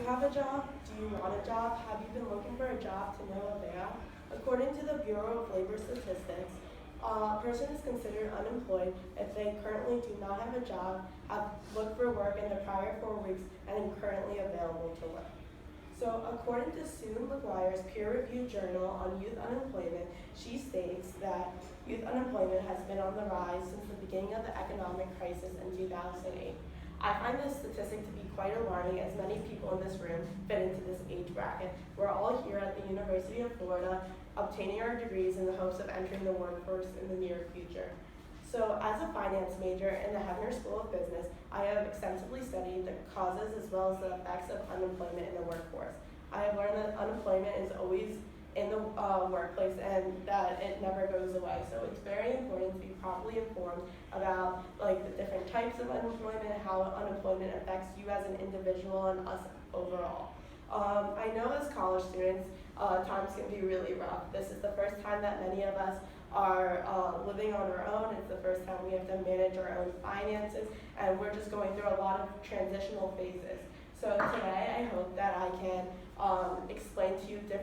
you have a job? Do you want a job? Have you been looking for a job to no avail? According to the Bureau of Labor Statistics, a person is considered unemployed if they currently do not have a job, have looked for work in the prior 4 weeks, and are currently available to work. So according to Sue McGuire's peer-reviewed journal on youth unemployment, she states that youth unemployment has been on the rise since the beginning of the economic crisis in 2008. I find this statistic to be quite alarming, as many people in this room fit into this age bracket. We're all here at the University of Florida obtaining our degrees in the hopes of entering the workforce in the near future. So as a finance major in the Hefner School of Business, I have extensively studied the causes as well as the effects of unemployment in the workforce. I have learned that unemployment is always in the workplace and that it never goes away. So it's very important to be properly informed about the different types of unemployment, how unemployment affects you as an individual and us overall. I know as college students, times can be really rough. This is the first time that many of us are living on our own. It's the first time we have to manage our own finances, and we're just going through a lot of transitional phases. So today I hope that I can explain to you the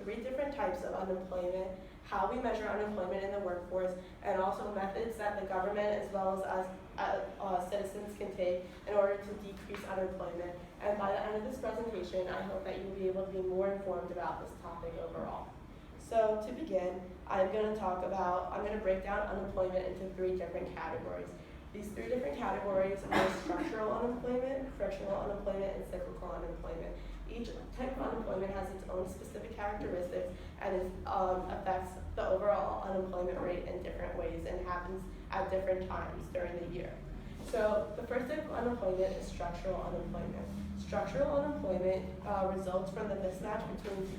3 different types of unemployment, how we measure unemployment in the workforce, and also methods that the government as well as us citizens can take in order to decrease unemployment. And by the end of this presentation, I hope that you'll be able to be more informed about this topic overall. So to begin, I'm going to break down unemployment into 3 different categories. These 3 different categories are structural unemployment, frictional unemployment, and cyclical unemployment. Each type of unemployment has its own specific characteristics and affects the overall unemployment rate in different ways and happens at different times during the year. So the first type of unemployment is structural unemployment. Structural unemployment results from the mismatch between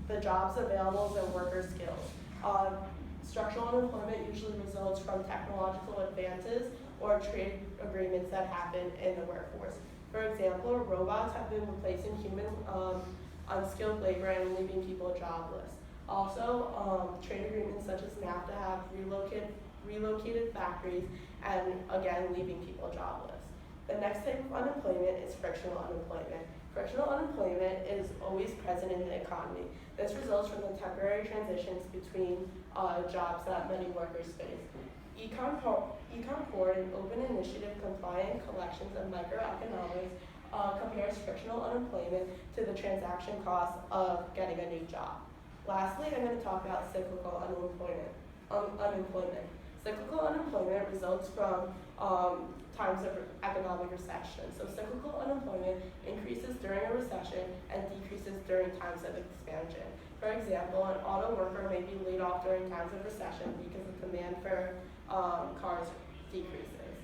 the jobs available and worker skills. Structural unemployment usually results from technological advances or trade agreements that happen in the workforce. For example, robots have been replacing human unskilled labor and leaving people jobless. Also, trade agreements such as NAFTA have relocated factories and again leaving people jobless. The next type of unemployment is frictional unemployment. Frictional unemployment is always present in the economy. This results from the temporary transitions between jobs that many workers face. Econ an open initiative compliant collections of microeconomics compares frictional unemployment to the transaction cost of getting a new job. Lastly, I'm going to talk about cyclical unemployment. Cyclical unemployment results from times of economic recession. So cyclical unemployment increases during a recession and decreases during times of expansion. For example, an auto worker may be laid off during times of recession because the demand for cars decreases.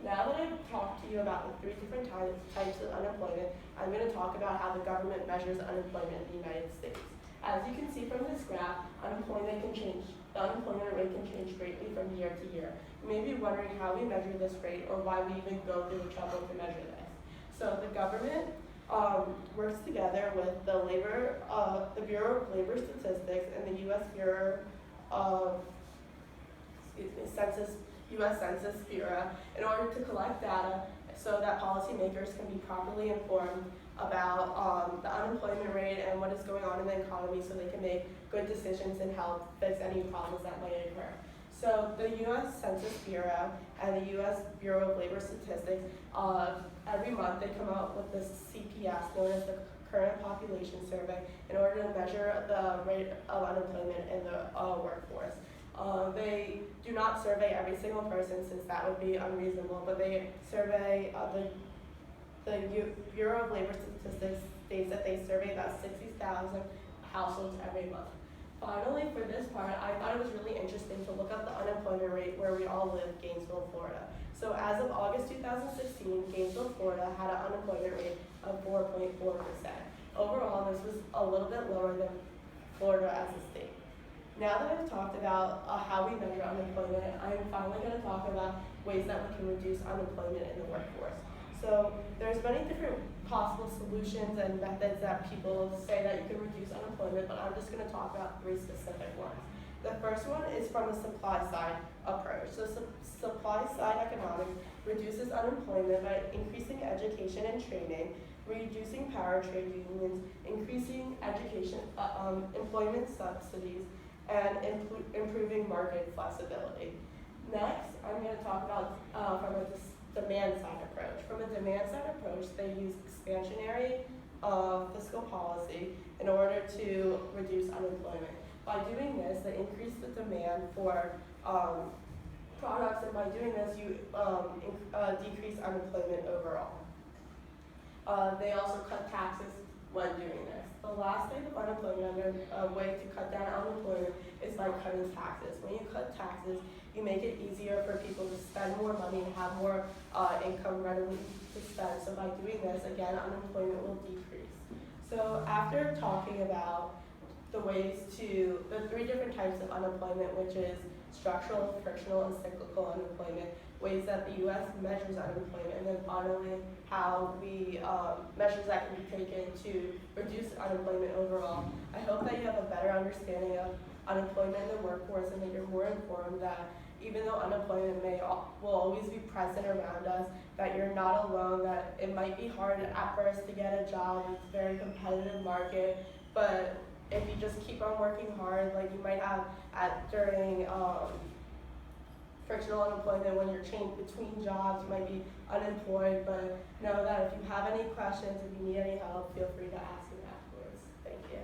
Now that I've talked to you about the 3 different types of unemployment, I'm going to talk about how the government measures unemployment in the United States. As you can see from this graph, unemployment rate can change greatly from year to year. You may be wondering how we measure this rate or why we even go through the trouble to measure this. So the government works together with the Bureau of Labor Statistics and the U.S. Bureau of U.S. Census Bureau in order to collect data so that policymakers can be properly informed about the unemployment rate and what is going on in the economy so they can make good decisions and help fix any problems that might occur. So the U.S. Census Bureau and the U.S. Bureau of Labor Statistics, every month they come out with this CPS, known as the Current Population Survey, in order to measure the rate of unemployment in the workforce. They do not survey every single person, since that would be unreasonable, but they survey the Bureau of Labor Statistics states that they survey about 60,000 households every month. Finally, for this part, I thought it was really interesting to look up the unemployment rate where we all live, Gainesville, Florida. So as of August 2016, Gainesville, Florida had an unemployment rate of 4.4%. Overall, this was a little bit lower than Florida as a state. Now that I've talked about how we measure unemployment, I'm finally going to talk about ways that we can reduce unemployment in the workforce. So there's many different possible solutions and methods that people say that you can reduce unemployment, but I'm just going to talk about 3 specific ones. The first one is from the supply side, approach. So supply side economics reduces unemployment by increasing education and training, reducing power trade unions, increasing education, employment subsidies, and improving market flexibility. Next, I'm going to talk about from a demand side approach. From a demand side approach, they use expansionary fiscal policy in order to reduce unemployment. By doing this, they increase the demand for products, and by doing this, you decrease unemployment overall. They also cut taxes when doing this. The last type of unemployment, a way to cut down unemployment, is by cutting taxes. When you cut taxes, you make it easier for people to spend more money and have more income readily to spend. So by doing this, again, unemployment will decrease. So after talking about the three different types of unemployment, which is structural, frictional, and cyclical unemployment, ways that the U.S. measures unemployment, and then finally how measures that can be taken to reduce unemployment overall. I hope that you have a better understanding of unemployment in the workforce and that you're more informed that even though unemployment will always be present around us, that you're not alone, that it might be hard at first to get a job, it's a very competitive market, but if you just keep on working hard, like you might have during frictional unemployment, when you're changed between jobs, you might be unemployed, but know that if you have any questions, if you need any help, feel free to ask me afterwards. Thank you.